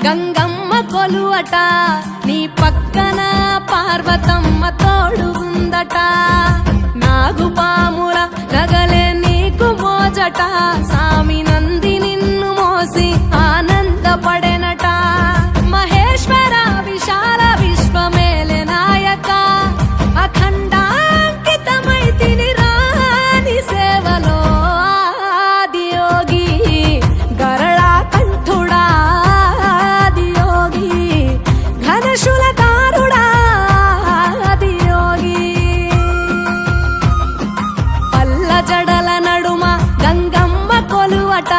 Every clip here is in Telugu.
గంగమ్మ కొలువట నీ పక్కన పార్వతమ్మ తోడుగుందట నాగుపాముల నగలే నీకు మోజట సామి నంది నిన్ను మోసి ఆనందపడెనట మహేశ్వర విశాల విశ్వమేలే నాయక అఖండాంకితమైతిని రాని సేవలో ఆదియోగి గరళా కంఠుడా ఆదియోగి ఘనశూలధారుడా ఆదియోగి పల్ల జడల నడుమ గంగమ్మ కొలువట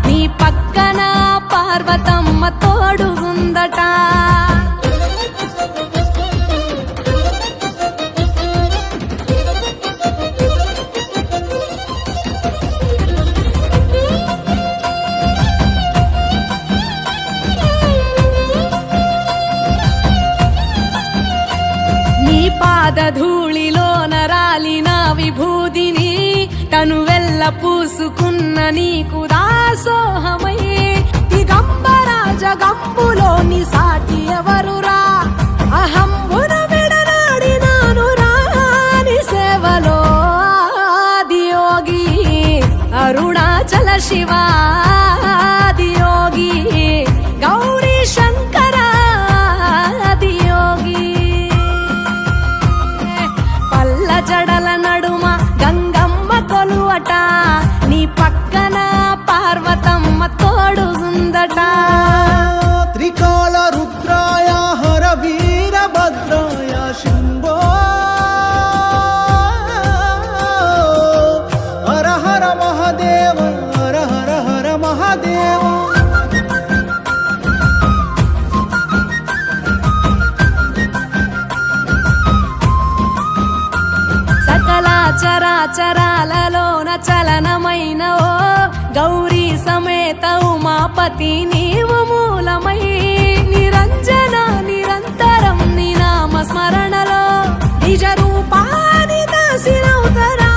నీ పక్కన పార్వతమ్మ తోడుగుందట పాదధూళిలోన రాలిన విభూదిని తనువెల్ల పూసుకున్న నీకు దాసోహమై దిగంబర జగంబులోని సాటి ఎవరురా అహంబున విడనాడినాను రాని సేవలో ఆదియోగి అరుణాచల శివ ఆదియోగి గౌరీ శంకర ఆదియోగి జడల నడుమ గంగమ్మ కొలువట నీ పక్కన పార్వతమ్మ తోడుగుందట త్రికాల రుద్రాయ హర వీరభద్రాయ శంభో హర హర మహాదేవ హర హర హర మహాదేవ చరాచరాలలోన చలనమైన ఓ గౌరీ సమేత ఉమాపతి నీవు మూలమై నిరంజన నిరంతరం నీ నామ స్మరణలో నిజ రూపాని దాసినవుతరా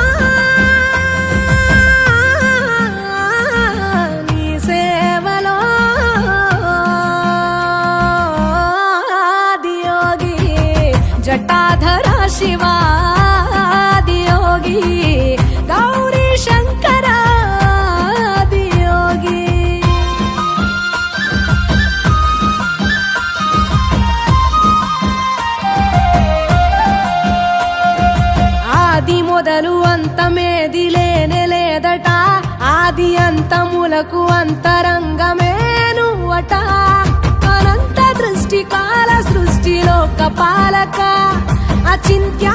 నీ సేవలో ఆదియోగి జటాధర శివ గౌరీ శంకర ఆదియోగి ఆది మొదలు అంతమేది లేనే లేదట ఆది అంతములకు అంతరంగమే నువ్వట అనంత దృష్టి కాల సృష్టిలోక పాలక అచింత్య